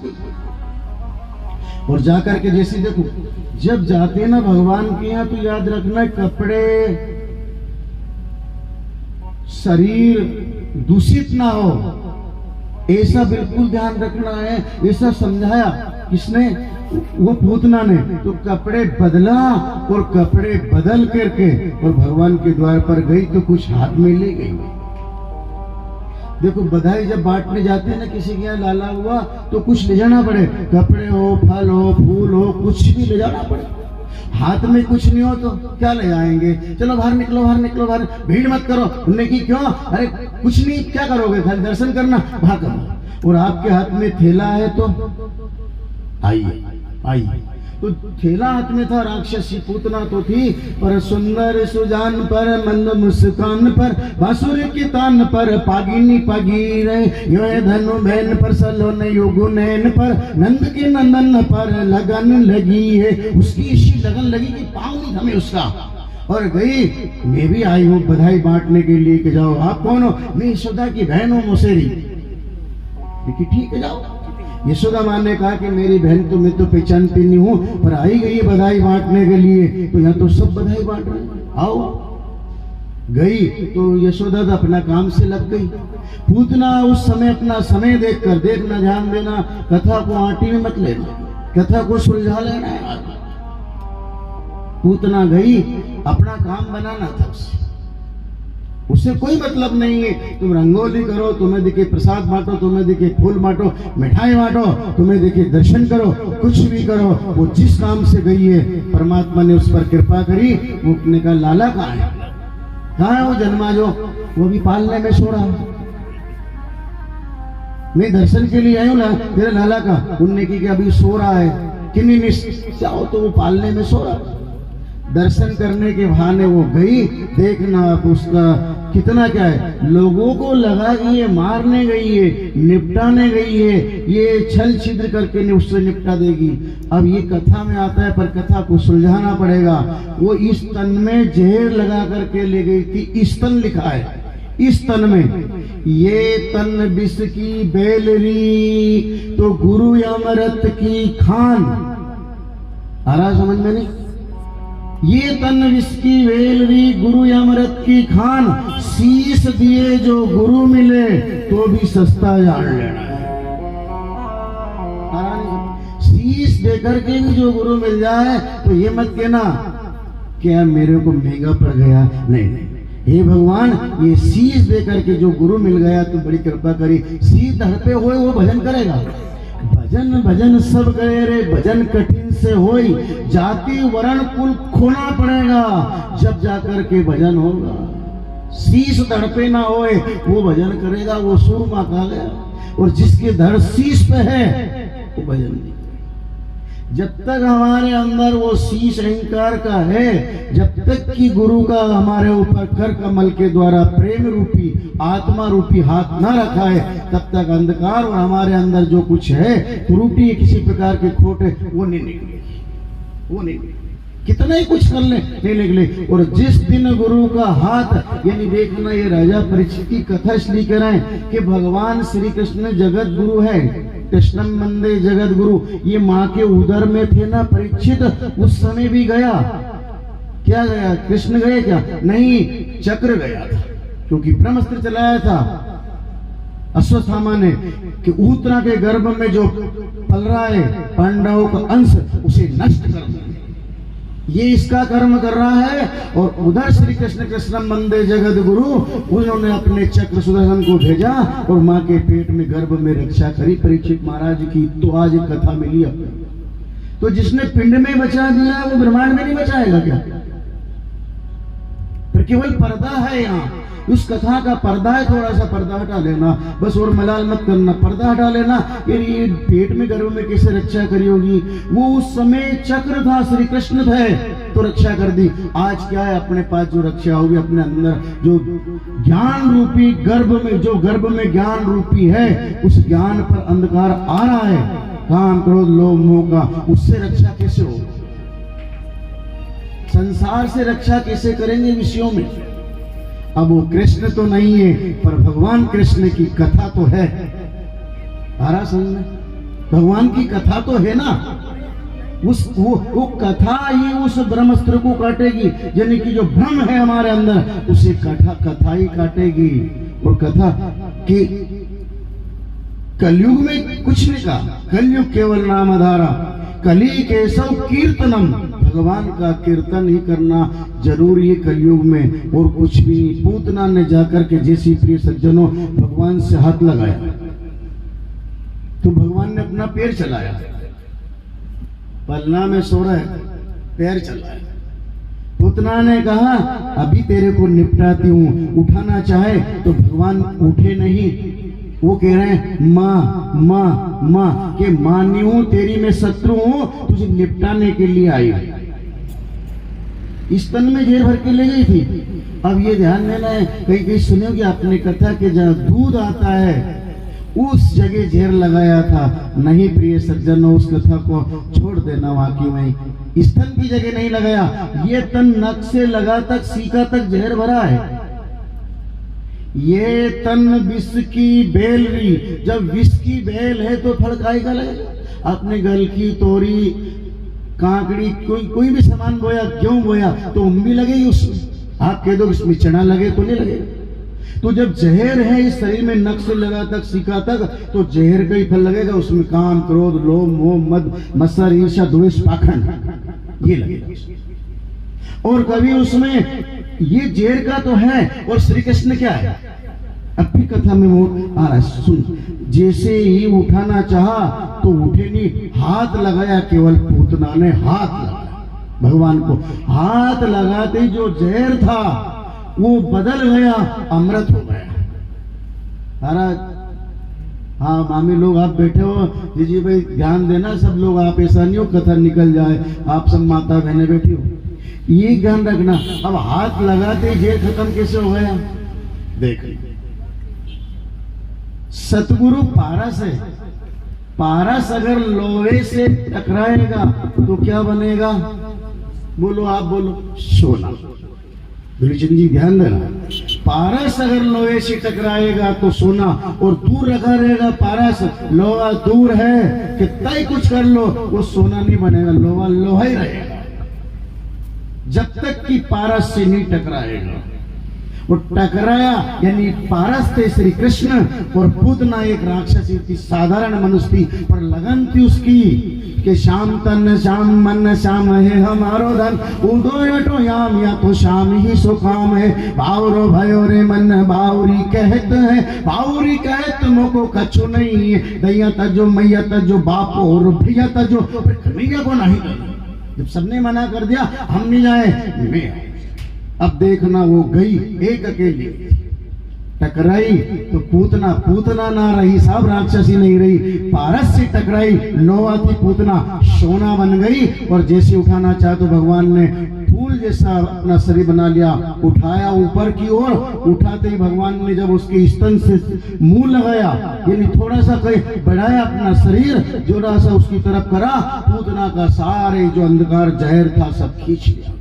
गई। और जाकर के जैसे देखो, जब जाते ना भगवान के यहाँ तो याद रखना कपड़े शरीर दूषित ना हो, ऐसा बिल्कुल ध्यान रखना है। ऐसा समझाया किसने? वो पूतना ने। तो कपड़े बदला और कपड़े बदल करके और भगवान के द्वार पर गई तो कुछ हाथ में ले गई। देखो बधाई जब बांटने जाते हैं ना किसी के यहाँ लाला हुआ तो कुछ ले जाना पड़े, कपड़े हो, फल हो, फूल हो, कुछ भी ले जाना पड़े। हाथ में कुछ नहीं हो तो क्या ले जाएंगे? चलो बाहर निकलो, बाहर निकलो, बाहर, भीड़ मत करो। उनने की क्यों? अरे कुछ नहीं, क्या करोगे? खाली दर्शन करना, बाहर करो। और आपके हाथ में थैला है तो आइए आइए। तो थैला हाथ में था, राक्षसी पूतना तो थी, पर सुंदर सुजान पर, मंद मुस्कान पर, बांसुरी की तान पर, पागिनी पागी रहे यो धनु बहन पर, सलोन युगु नैन पर, नंद के नंदन पर लगन लगी है। उसकी इसी लगन लगी कि पाँव नहीं थमे उसका। और गई, मैं भी आई हूँ बधाई बांटने के लिए कि जाओ। आप कौन हो? मैं यशोदा की बहन हूँ मौसेरी। ठीक है जाओ। यशोदा माँ ने कहा कि मेरी बहन तो मैं तो पहचानती नहीं हूँ, पर आई गई बधाई बांटने के लिए, तो यहाँ तो सब बधाई बांट रहे हैं, आओ। गई तो यशोदा तो अपना काम से लग गई। पूतना उस समय अपना समय देखकर, देखना, ध्यान देना, कथा को आटी में मत लेना, कथा को सुलझा लेना है। पूतना गई, अपना काम बनाना था उससे कोई मतलब नहीं है। तुम रंगोली करो, तुम्हें दिखे प्रसाद बांटो, तुम्हें दिखे फूल बांटो, मिठाई बांटो, तुम्हें दिखे दर्शन करो, कुछ भी करो। वो जिस काम से गई है परमात्मा ने उस पर कृपा करी। वो ने कहा लाला कहाँ है? कहाँ है वो जन्मा जो? वो भी पालने में सो रहा है। मैं दर्शन के लिए आई हूँ तेरे लाला का। उनने की अभी सो रहा है कि नहीं, जाओ तो वो पालने में सो रहा है। दर्शन करने के बहाने वो गई। देखना उसका कितना क्या है, लोगों को लगा कि ये मारने गई है, निपटाने गई है, ये छल छिद्र करके उससे निपटा देगी। अब ये कथा में आता है, पर कथा को सुलझाना पड़ेगा। वो इस तन में जहर लगा करके ले गई थी। इस तन लिखा है, इस तन में, ये तन विष की बेलरी तो गुरु अमृत की खान। आ रहा समझ में नहीं? ये तन विष की वेलरी गुरु अमृत की खान, शीश दिए जो गुरु मिले तो भी सस्ता जान लेना है। शीश देकर के भी जो गुरु मिल जाए तो ये मत कहना क्या मेरे को महंगा पड़ गया। नहीं, हे भगवान, ये शीश देकर के जो गुरु मिल गया तो बड़ी कृपा करी। शीश धड़ पे होए वो भजन करेगा। भजन भजन सब गए रे, भजन कठिन से होई, जाति वर्ण कुल खोना पड़ेगा जब जाकर के भजन होगा। शीश धड़ पे ना होए वो भजन करेगा, वो सूरमा कहा गया। और जिसके धड़ शीश पे है वो भजन नहीं। जब तक हमारे अंदर वो शीश अहंकार का है, जब तक कि गुरु का हमारे ऊपर कर कमल के द्वारा प्रेम रूपी आत्मा रूपी हाथ ना रखा है, तब तक अंधकार और हमारे अंदर जो कुछ है त्रुटि किसी प्रकार के खोटे वो नहीं निकलेगी, वो नहीं निकलेगी। कितना ही कुछ कर ले नहीं निकले। और जिस दिन गुरु का हाथ, यानी देखना ये राजा परीक्षित की कथा इसलिए कह रहे हैं कि भगवान श्री कृष्ण जगत गुरु है। कृष्णम वंदे जगत गुरु। ये माँ के उदर में थे ना परीक्षित, उस समय भी गया। क्या गया? कृष्ण गए क्या? नहीं, चक्र गया था, क्योंकि ब्रह्मास्त्र चलाया था अश्वत्थामा ने कि उत्तरा के गर्भ में जो पल रहा है पांडवों का अंश, उसे नष्ट कर दो। ये इसका कर्म कर रहा है। और उधर श्री कृष्ण कृष्ण वंदे जगत गुरु, उन्होंने अपने चक्र सुदर्शन को भेजा और माँ के पेट में गर्भ में रक्षा करी परीक्षित महाराज की। तो आज एक कथा मिली अपने। तो जिसने पिंड में बचा दिया वो ब्रह्मांड में नहीं बचाएगा क्या? पर केवल पर्दा है यहाँ, उस कथा का पर्दा है, थोड़ा सा पर्दा हटा लेना बस। और मलाल मत करना, पर्दा हटा लेना। ये पेट में गर्भ में कैसे रक्षा करी होगी? वो उस समय चक्र था, श्री कृष्ण थे तो रक्षा कर दी। आज क्या है अपने पास जो रक्षा होगी? अपने अंदर जो ज्ञान रूपी गर्भ में, जो गर्भ में ज्ञान रूपी है, उस ज्ञान पर अंधकार आ रहा है, काम क्रोध लोभ मोह का, उससे रक्षा कैसे होगी? संसार से रक्षा कैसे करेंगे विषयों में? अब वो कृष्ण तो नहीं है, पर भगवान कृष्ण की कथा तो है। आरा समझ में? भगवान की कथा तो है ना, वो कथा ही उस ब्रह्मास्त्र को काटेगी, यानी कि जो भ्रम है हमारे अंदर उसे कथा ही काटेगी। और कथा कि कलयुग में कुछ नहीं कहा, कलयुग केवल नाम आधारा, कली केशव कीर्तनम, भगवान का कीर्तन ही करना जरूरी है कलयुग में, और कुछ भी नहीं। पूतना ने जाकर के जैसी प्रिय सज्जनों भगवान से हाथ लगाया तो भगवान ने अपना पैर चलाया, पलना में सो रहा है, पैर चलाया। पूतना ने कहा अभी तेरे को निपटाती हूं, उठाना चाहे तो भगवान उठे नहीं, वो कह रहे हैं माँ माँ माँ, के मानी हूं, तेरी मैं शत्रु हूं, तुझे निपटाने के लिए आई। इस तन में जेर भर के ले गई थी। अब ये ध्यान देना है, कहीं कहीं सुनोगे आपने कथा के जहाँ दूध आता है उस जगह जहर लगाया था। नहीं प्रिय सज्जनों, उस कथा को छोड़ देना, वाकई में इस तन की जगह नहीं लगाया। ये तन नक से लगा तक सीका तक जहर भरा है। ये तन विष की बेल रही, जब विष की बेल है तो फड़काएगा लगेगा। आपने गल की तोरी काकड़ी कोई भी सामान बोया, क्यों बोया तो उम्मी लगेगी उस, आप कह दो इसमें चना लगे तो नहीं लगेगा। तो जब जहर है इस शरीर में नक से लगा तक सीका तक, तो जहर का ही फल लगेगा। उसमें काम क्रोध लोभ मोह मद मत्सर ईर्ष्या द्वेष पाखंड ये लगेगा। और कभी उसमें ये जहर का तो है, और श्री कृष्ण क्या है, अपनी कथा में वो आ रहा है, सुन। जैसे ही उठाना चाहा तो उठे नहीं, हाथ लगाया, केवल पूतना ने हाथ लगाया भगवान को। हाथ लगाते जो जहर था वो बदल गया, अमृत हो गया। महाराज, हाँ मामी लोग आप बैठे हो, जी भाई ध्यान देना सब लोग, आप ऐसा नहीं हो कथा निकल जाए, आप सब माता बहने बैठी हो, ये ध्यान रखना। अब हाथ लगाते जहर खत्म कैसे हो गया, देख। सतगुरु पारस है, पारस अगर लोहे से टकराएगा तो क्या बनेगा, बोलो आप बोलो, सोना। दुर्जन जी ध्यान देना, पारस अगर लोहे से टकराएगा तो सोना, और दूर रखा रहेगा पारस, लोहा दूर है कितना ही कुछ कर लो वो सोना नहीं बनेगा, लोहा लोहा ही रहेगा जब तक कि पारस से नहीं टकराएगा। वो टकराया यानी पारस थे श्री कृष्ण, और पूतना एक राक्षसी थी, साधारण मनुष्य थी, पर लगन थी उसकी कि श्याम तन श्याम मन श्याम है हमारो धन, उदो यटो याम या तो श्याम ही सो काम है। बावरो भयो रे मन बावरी कहत है, बावरी कहत मोको कछु नहीं है, दैया तजो मैया तजो बाप और भैया तजो, भैया को नहीं। जब सबने मना कर दिया हम नहीं जाए, मैं अब देखना वो गई एक अकेली, टकराई तो पूतना, पूतना ना रही, सब राक्षसी नहीं रही, पारस से टकराई, लोहा थी पूतना, सोना बन गई। और जैसे उठाना चाहे तो भगवान ने फूल जैसा अपना शरीर बना लिया, उठाया ऊपर की ओर, उठाते ही भगवान ने जब उसके स्तन से मुंह लगाया, यानी थोड़ा सा कहीं बढ़ाया अपना शरीर, जोड़ा सा उसकी तरफ करा, पूतना का सारे जो अंधकार जहर था सब खींच लिया।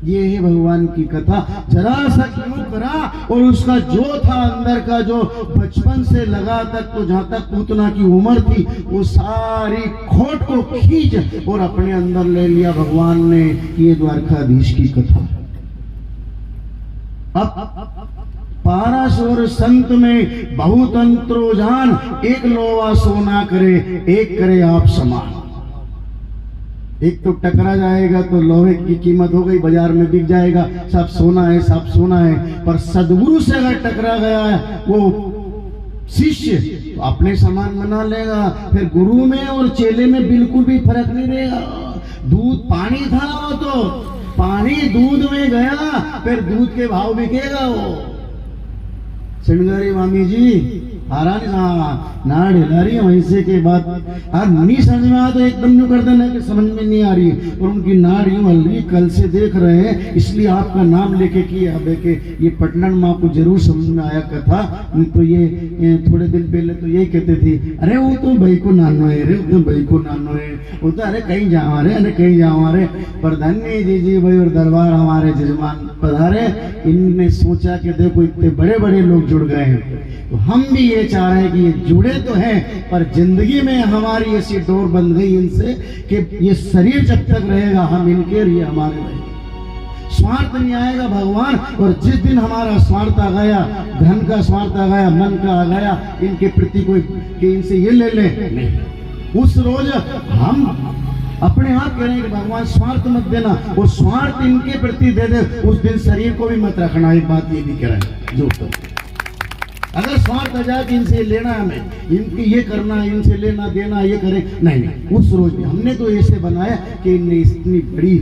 ये है भगवान की कथा। जरा सा क्यों करा, और उसका जो था अंदर का, जो बचपन से लगा तक, तो जहां तक पूतना की उम्र थी, वो सारी खोट को खींच और अपने अंदर ले लिया भगवान ने। ये द्वारकाधीश की कथा। अब पाराशुर संत में बहुतंत्रो जान, एक लोवा सोना करे, एक करे आप समान। एक तो टकरा जाएगा तो लोहे की कीमत हो गई, बाजार में बिक जाएगा, सब सोना है सब सोना है। पर सदगुरु से अगर टकरा गया है वो शिष्य, तो अपने समान बना लेगा। फिर गुरु में और चेले में बिल्कुल भी फर्क नहीं रहेगा। दूध पानी था वो, तो पानी दूध में गया, फिर दूध के भाव बिकेगा वो। सिंगारी मामी जी आरानी ना ढिला रही है, वैसे के बाद नहीं समझ में आ तो एकदम न्यू कर देना कि समझ में नहीं आ रही, और उनकी नाड़ यूं हल रही, कल से देख रहे हैं, इसलिए आपका नाम लेके किया के ये पटना में आपको जरूर समझ में आया कथा। तो ये थोड़े दिन पहले तो यही कहते थे, अरे वो तो भाई को नानो है, अरे वो तो भाई को नानो है, वो तो अरे कहीं जाओ रे, अरे कहीं जाओ रे। पर धन्य जी भाई और दरबार हमारे जजमान पधारे, इनने सोचा कि देखो इतने बड़े बड़े लोग जुड़ गए हैं, तो हम भी ये चाह रहे हैं कि ये जुड़े तो हैं, पर जिंदगी में हमारी ऐसी डोर बंध गई इनसे कि ये शरीर जब तक रहेगा हम इनके और ये हमारे रहेंगे। स्वार्थ नहीं आएगा भगवान। और जिस दिन हमारा स्वार्थ आ गया, धन का स्वार्थ आ गया, मन का आ गया, इनके प्रति कोई कि इनसे ये ले ले, नहीं, उस रोज हम अपने आप कह रहे हैं कि भगवान स्वार्थ मत देना, वो स्वार्थ इनके प्रति दे दे, उस दिन शरीर को भी मत रखना। एक बात ये भी कह रहे हैं जो तो अगर स्वार्थ आ जाए कि इनसे लेना हमें, इनके ये करना, इनसे लेना देना, ये करें, नहीं नहीं, उस रोज में हमने तो ऐसे बनाया कि इनने इतनी बड़ी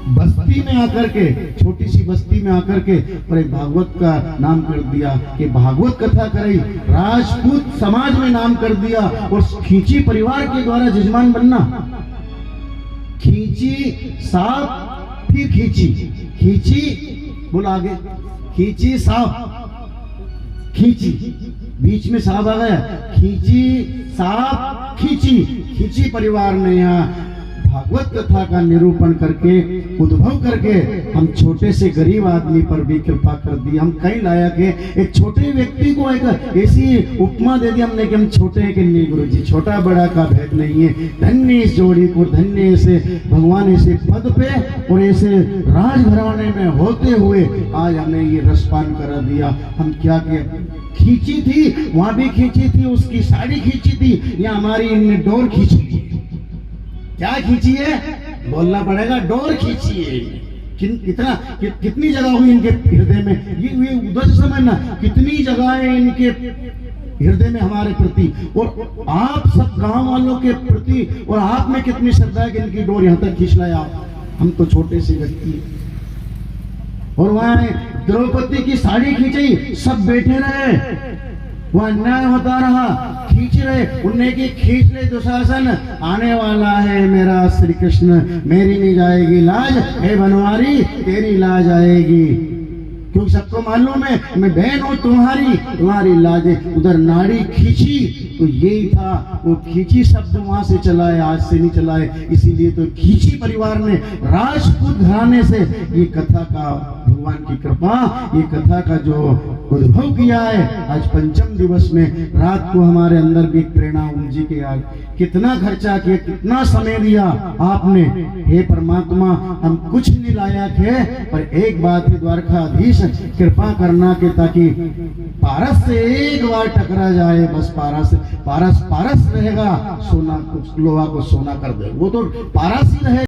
बस्ती में आकर के, छोटी सी बस्ती में आकर के पर एक भागवत का नाम कर दिया कि भागवत कथा करी, राजपूत समाज में नाम कर दिया। और खींची परिवार के द्वारा जजमान बनना, खींची सांप फिर खींची, खींची बोला आगे, खींची सांप, खींची बीच में सांप आ गया, खींची सांप खींची, खींची परिवार ने यहाँ भागवत कथा का निरूपण करके, उद्भव करके हम छोटे से गरीब आदमी पर भी कृपा कर दी। हम कहीं लाया के एक छोटे व्यक्ति को एक ऐसी उपमा दे दी हमने कि हम छोटे हैं कि नहीं गुरु जी, छोटा बड़ा का भेद नहीं है। धन्य इस जोड़ी को, धन्य ऐसे भगवान ऐसे पद पे और ऐसे राजघराने में होते हुए आज हमें ये रसपान करा दिया। हम क्या किया, खींची थी वहां भी खींची थी, उसकी साड़ी खींची थी, या हमारी इनने डोर खींची थी। क्या खींची है बोलना पड़ेगा, डोर खींची है। कितनी जगह हुई इनके हृदय में, ये उधर समझना, कितनी जगह है इनके हृदय में हमारे प्रति, और आप सब गांव वालों के प्रति, और आप में कितनी श्रद्धा है कि इनकी डोर यहां तक खींच लाया। हम तो छोटे से व्यक्ति, और वहां द्रौपदी की साड़ी खींची, सब बैठे रहे, वो अन्याय होता रहा, खींच रहे, उन्हें की खींच ले दुशासन, आने वाला है मेरा श्री कृष्ण, मेरी नहीं जाएगी लाज, हे बनवारी तेरी लाज आएगी, क्योंकि सबको मालूम है मैं बहन हूं तुम्हारी, तुम्हारी लाज। उधर नाड़ी खींची तो यही था, वो खींची शब्द वहां से चलाए, आज से नहीं चलाए, इसीलिए तो खींची परिवार ने, राजपूत घराने से ये कथा का, भगवान की कृपा, ये कथा का जो उद्भव किया है। आज पंचम दिवस में रात को हमारे अंदर भी प्रेरणा उमजी के आग, कितना खर्चा किया, कितना समय दिया आपने, हे परमात्मा हम कुछ नहीं लाया थे, पर एक बात है द्वारकाधीश कृपा करना के ताकि पारस से एक बार टकरा जाए, बस पारस पारस पारस रहेगा, सोना को लोहा को सोना कर दे, वो तो पारस ही रहे।